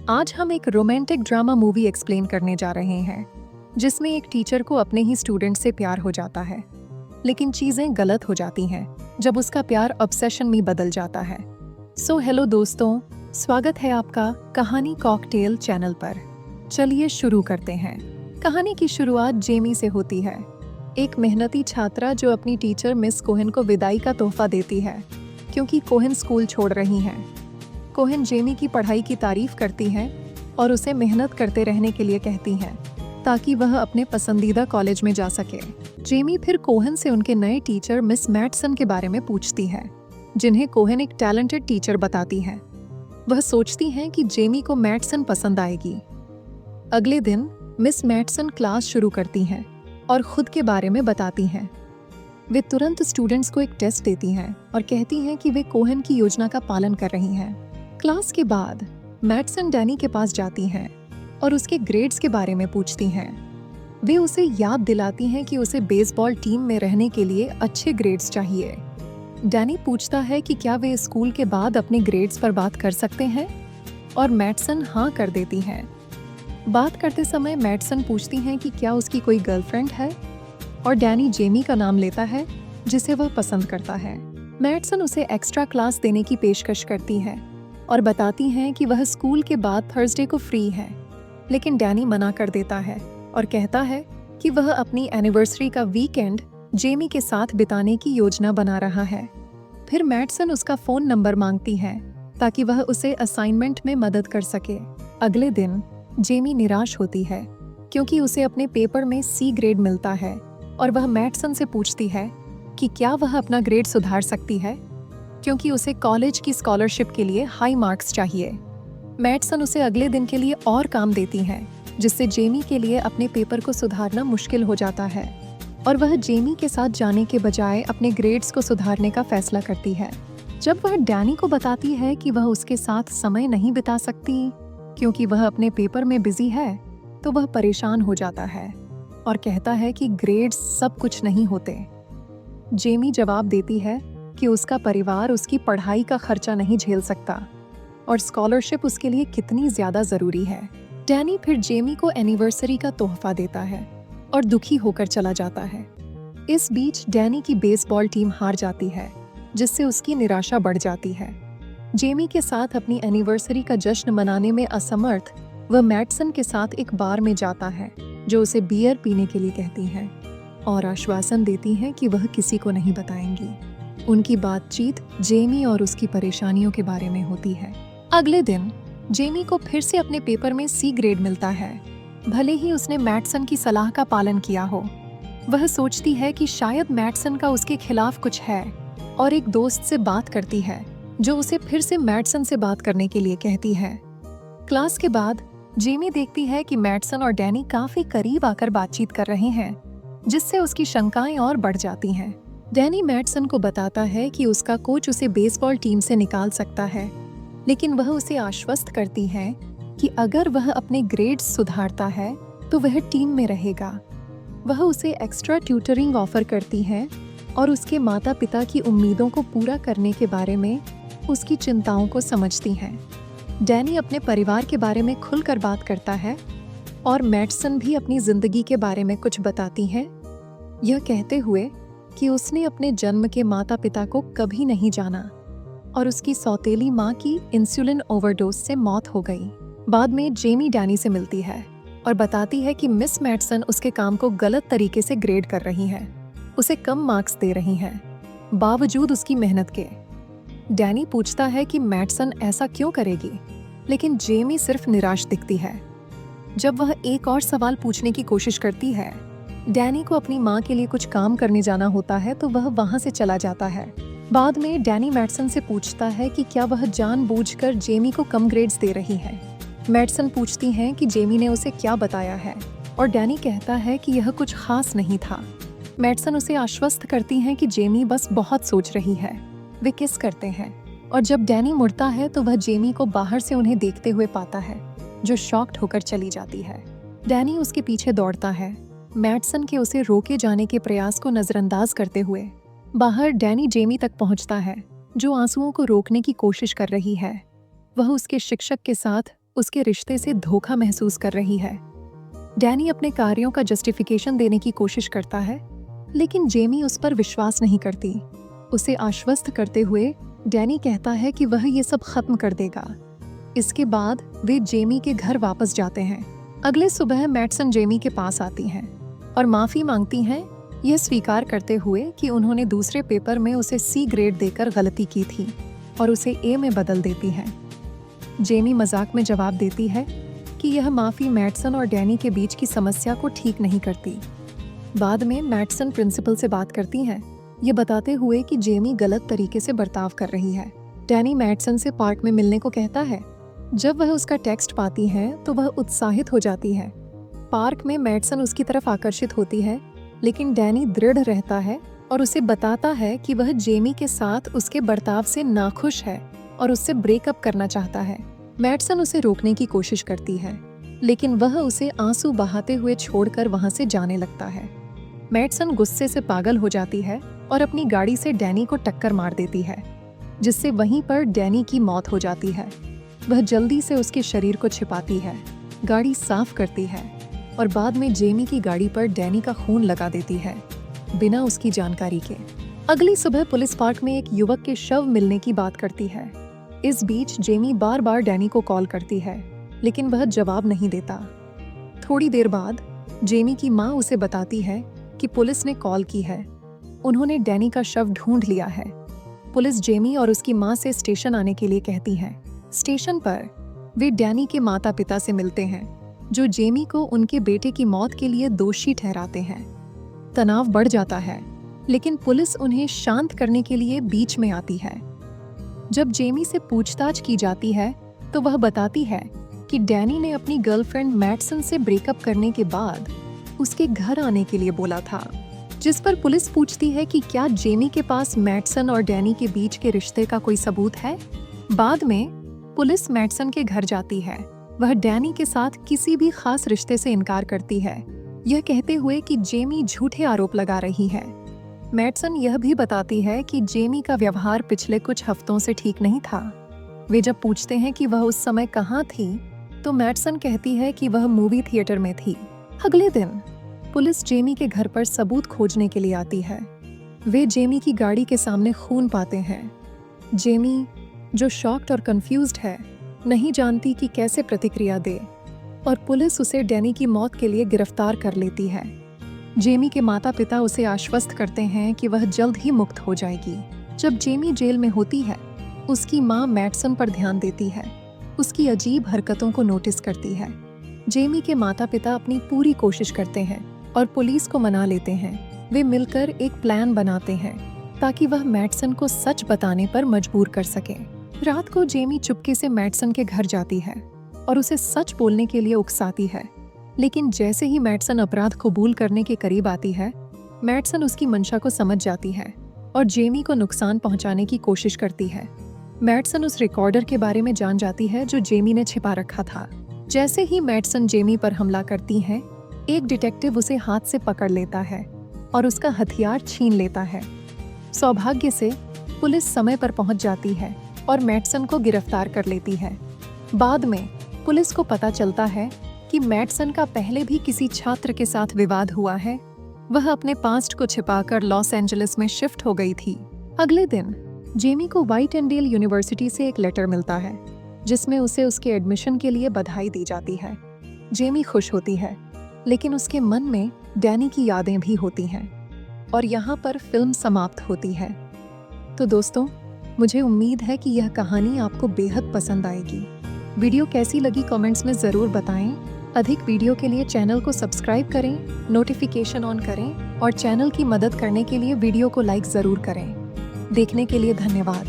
आज हम एक रोमांटिक ड्रामा मूवी एक्सप्लेन करने जा रहे हैं जिसमें एक टीचर को अपने ही स्टूडेंट से प्यार हो जाता है, लेकिन चीजें गलत हो जाती हैं जब उसका प्यार ऑब्सेशन में बदल जाता है। हेलो दोस्तों, स्वागत है आपका कहानी कॉकटेल चैनल पर। चलिए शुरू करते हैं। कहानी की शुरुआत जेमी से होती है, एक मेहनती छात्रा जो अपनी टीचर मिस कोहेन को विदाई का तोहफा देती है क्योंकि कोहेन स्कूल छोड़ रही हैं। कोहेन जेमी की पढ़ाई की तारीफ करती हैं और उसे मेहनत करते रहने के लिए कहती हैं ताकि वह अपने पसंदीदा कॉलेज में जा सके। जेमी फिर कोहेन से उनके नए टीचर मिस मैटसन के बारे में पूछती है, जिन्हें कोहेन एक टैलेंटेड टीचर बताती है। वह सोचती हैं कि जेमी को मैटसन पसंद आएगी। अगले दिन मिस मैटसन क्लास शुरू करती हैं और खुद के बारे में बताती हैं। वे तुरंत स्टूडेंट्स को एक टेस्ट देती हैं और कहती हैं कि वे कोहेन की योजना का पालन कर रही हैं। क्लास के बाद मैटसन डैनी के पास जाती हैं और उसके ग्रेड्स के बारे में पूछती हैं। वे उसे याद दिलाती हैं कि उसे बेसबॉल टीम में रहने के लिए अच्छे ग्रेड्स चाहिए। डैनी पूछता है कि क्या वे स्कूल के बाद अपने ग्रेड्स पर बात कर सकते हैं, और मैटसन हाँ कर देती हैं। बात करते समय मैटसन पूछती हैं कि क्या उसकी कोई गर्लफ्रेंड है, और डैनी जेमी का नाम लेता है जिसे वह पसंद करता है। मैटसन उसे एक्स्ट्रा क्लास देने की पेशकश करती है और बताती हैं कि वह स्कूल के बाद थर्सडे को फ्री है, लेकिन डैनी मना कर देता है और कहता है कि वह अपनी एनिवर्सरी का वीकेंड जेमी के साथ बिताने की योजना बना रहा है। फिर मैटसन उसका फ़ोन नंबर मांगती है ताकि वह उसे असाइनमेंट में मदद कर सके। अगले दिन जेमी निराश होती है क्योंकि उसे अपने पेपर में सी ग्रेड मिलता है और वह मैटसन से पूछती है कि क्या वह अपना ग्रेड सुधार सकती है, क्योंकि उसे कॉलेज की स्कॉलरशिप के लिए हाई मार्क्स चाहिए। मैटसन उसे अगले दिन के लिए और काम देती हैं, जिससे जेमी के लिए अपने पेपर को सुधारना मुश्किल हो जाता है और वह जेमी के साथ जाने के बजाय अपने ग्रेड्स को सुधारने का फैसला करती है। जब वह डैनी को बताती है कि वह उसके साथ समय नहीं बिता सकती क्योंकि वह अपने पेपर में बिजी है, तो वह परेशान हो जाता है और कहता है कि ग्रेड्स सब कुछ नहीं होते। जेमी जवाब देती है कि उसका परिवार उसकी पढ़ाई का खर्चा नहीं झेल सकता और स्कॉलरशिप उसके लिए कितनी ज्यादा जरूरी है। डैनी फिर जेमी को एनिवर्सरी का तोहफा देता है और दुखी होकर चला जाता है। इस बीच डैनी की बेसबॉल टीम हार जाती है, जिससे उसकी निराशा बढ़ जाती है। जेमी के साथ अपनी एनिवर्सरी का जश्न मनाने में असमर्थ, वह मैटसन के साथ एक बार में जाता है जो उसे बियर पीने के लिए कहती है और आश्वासन देती हैं कि वह किसी को नहीं बताएंगी। उनकी बातचीत जेमी और उसकी परेशानियों के बारे में होती है। अगले दिन जेमी को फिर से अपने पेपर में सी ग्रेड मिलता है, भले ही उसने मैटसन की सलाह का पालन किया हो। वह सोचती है कि शायद मैटसन का उसके खिलाफ कुछ है और एक दोस्त से बात करती है जो उसे फिर से मैटसन से बात करने के लिए कहती है। क्लास के बाद जेमी देखती है कि मैटसन और डैनी काफी करीब आकर बातचीत कर रहे हैं, जिससे उसकी शंकाएं और बढ़ जाती हैं। डैनी मैटसन को बताता है कि उसका कोच उसे बेसबॉल टीम से निकाल सकता है, लेकिन वह उसे आश्वस्त करती है कि अगर वह अपने ग्रेड्स सुधारता है तो वह टीम में रहेगा। वह उसे एक्स्ट्रा ट्यूटरिंग ऑफर करती है और उसके माता पिता की उम्मीदों को पूरा करने के बारे में उसकी चिंताओं को समझती हैं। डैनी अपने परिवार के बारे में खुलकर बात करता है और मैटसन भी अपनी जिंदगी के बारे में कुछ बताती है, यह कहते हुए कि उसने अपने जन्म के माता पिता को कभी नहीं जाना और उसकी सौतेली माँ की इंसुलिन ओवरडोज से मौत हो गई। बाद में जेमी डैनी से मिलती है और बताती है कि मिस मैटसन उसके काम को गलत तरीके से ग्रेड कर रही है, उसे कम मार्क्स दे रही हैं, बावजूद उसकी मेहनत के। डैनी पूछता है कि मैटसन ऐसा क्यों करेगी, लेकिन जेमी सिर्फ निराश दिखती है। जब वह एक और सवाल पूछने की कोशिश करती है, डैनी को अपनी माँ के लिए कुछ काम करने जाना होता है, तो वह वहाँ से चला जाता है। बाद में डैनी मैटसन से पूछता है कि क्या वह जानबूझकर जेमी को कम ग्रेड्स दे रही है। मैटसन पूछती हैं कि जेमी ने उसे क्या बताया है, और डैनी कहता है कि यह कुछ खास नहीं था। मैटसन उसे आश्वस्त करती हैं कि जेमी बस बहुत सोच रही है। वे किस करते हैं और जब डैनी मुड़ता है तो वह जेमी को बाहर से उन्हें देखते हुए पाता है, जो शॉक्ड होकर चली जाती है। डैनी उसके पीछे दौड़ता है, मैटसन के उसे रोके जाने के प्रयास को नजरअंदाज करते हुए। बाहर डैनी जेमी तक पहुंचता है, जो आंसुओं को रोकने की कोशिश कर रही है। वह उसके शिक्षक के साथ उसके रिश्ते से धोखा महसूस कर रही है। डैनी अपने कार्यों का जस्टिफिकेशन देने की कोशिश करता है, लेकिन जेमी उस पर विश्वास नहीं करती। उसे आश्वस्त करते हुए डैनी कहता है कि वह ये सब खत्म कर देगा। इसके बाद वे जेमी के घर वापस जाते हैं। अगले सुबह मैडसन जेमी के पास आती हैं और माफी मांगती हैं, यह स्वीकार करते हुए कि उन्होंने दूसरे पेपर में उसे सी ग्रेड देकर गलती की थी और उसे ए में बदल देती हैं। जेमी मजाक में जवाब देती है कि यह माफी मैडसन और डैनी के बीच की समस्या को ठीक नहीं करती। बाद में मैडसन प्रिंसिपल से बात करती हैं, ये बताते हुए कि जेमी गलत तरीके से बर्ताव कर रही है। डैनी मैडसन से पार्क में मिलने को कहता है। जब वह उसका टेक्स्ट पाती है तो वह उत्साहित हो जाती है। पार्क में मैडसन उसकी तरफ आकर्षित होती है, लेकिन डैनी दृढ़ रहता है और उसे बताता है कि वह जेमी के साथ उसके बर्ताव से नाखुश है और उससे ब्रेकअप करना चाहता है। मैडसन उसे रोकने की कोशिश करती है, लेकिन वह उसे आंसू बहाते हुए छोड़कर वहां से जाने लगता है। मैडसन गुस्से से पागल हो जाती है और अपनी गाड़ी से डैनी को टक्कर मार देती है, जिससे वहीं पर डैनी की मौत हो जाती है। वह जल्दी से उसके शरीर को छिपाती है, गाड़ी साफ करती है और बाद में जेमी की गाड़ी पर डैनी का खून लगा देती है, बिना उसकी जानकारी के। अगली सुबह पुलिस पार्क में एक युवक के शव मिलने की बात करती है। इस बीच जेमी बार बार डैनी को कॉल करती है, लेकिन वह जवाब नहीं देता। थोड़ी देर बाद जेमी की माँ उसे बताती है कि पुलिस ने कॉल की है, उन्होंने डैनी का शव ढूंढ लिया है। पुलिस जेमी और उसकी माँ से स्टेशन आने के लिए कहती है। स्टेशन पर वे डैनी के माता पिता से मिलते हैं, जो जेमी को उनके बेटे की मौत के लिए दोषी ठहराते हैं। तनाव बढ़ जाता है, लेकिन पुलिस उन्हें शांत करने के लिए बीच में आती है। जब जेमी से पूछताछ की जाती है तो वह बताती है कि डैनी ने अपनी गर्लफ्रेंड मैडसन से ब्रेकअप करने के बाद उसके घर आने के लिए बोला था, जिस पर पुलिस पूछती है कि क्या जेमी के पास मैडसन और डैनी के बीच के रिश्ते का कोई सबूत है। बाद में पुलिस मैडसन के घर जाती है। वह डैनी के साथ किसी भी खास रिश्ते से इनकार करती है, यह कहते हुए कि जेमी झूठे आरोप लगा रही है। मैडसन यह भी बताती है कि जेमी का व्यवहार पिछले कुछ हफ्तों से ठीक नहीं था। वे जब पूछते हैं कि वह उस समय कहाँ थी, तो मैडसन कहती है कि वह मूवी थिएटर में थी। अगले दिन पुलिस जेमी के घर पर सबूत खोजने के लिए आती है। वे जेमी की गाड़ी के सामने खून पाते हैं। जेमी, जो शॉक्ड और कंफ्यूज्ड है, नहीं जानती कि कैसे प्रतिक्रिया दे और पुलिस उसे डैनी की मौत के लिए गिरफ्तार कर लेती है। जेमी के माता पिता उसे आश्वस्त करते हैं कि वह जल्द ही मुक्त हो जाएगी। जब जेमी जेल में होती है, उसकी माँ मैडसन पर ध्यान देती है, उसकी अजीब हरकतों को नोटिस करती है। जेमी के माता पिता अपनी पूरी कोशिश करते हैं और पुलिस को मना लेते हैं। वे मिलकर एक प्लान बनाते हैं ताकि वह मैडसन को सच बताने पर मजबूर कर सके। रात को जेमी चुपके से मैडसन के घर जाती है और उसे सच बोलने के लिए उकसाती है, लेकिन जैसे ही मैडसन अपराध कबूल करने के करीब आती है, मैडसन उसकी मंशा को समझ जाती है और जेमी को नुकसान पहुंचाने की कोशिश करती है। मैडसन उस रिकॉर्डर के बारे में जान जाती है जो जेमी ने छिपा रखा था। जैसे ही मैडसन जेमी पर हमला करती है, एक डिटेक्टिव उसे हाथ से पकड़ लेता है और उसका हथियार छीन लेता है। सौभाग्य से पुलिस समय पर पहुंच जाती है और मैडसन को गिरफ्तार कर लेती है। बाद में पुलिस को पता चलता है कि मैडसन का पहले भी किसी छात्र के साथ विवाद हुआ है। वह अपने पास्ट को छिपाकर लॉस एंजलिस में शिफ्ट हो गई थी। अगले दिन जेमी को व्हाइटेंडेल यूनिवर्सिटी से एक लेटर मिलता है, जिसमें उसे उसके एडमिशन के लिए बधाई दी जाती है। जेमी खुश होती है, लेकिन उसके मन में डैनी की यादें भी होती हैं। और यहाँ पर फिल्म समाप्त होती है। तो दोस्तों, मुझे उम्मीद है कि यह कहानी आपको बेहद पसंद आएगी। वीडियो कैसी लगी कमेंट्स में ज़रूर बताएं। अधिक वीडियो के लिए चैनल को सब्सक्राइब करें, नोटिफिकेशन ऑन करें और चैनल की मदद करने के लिए वीडियो को लाइक ज़रूर करें। देखने के लिए धन्यवाद।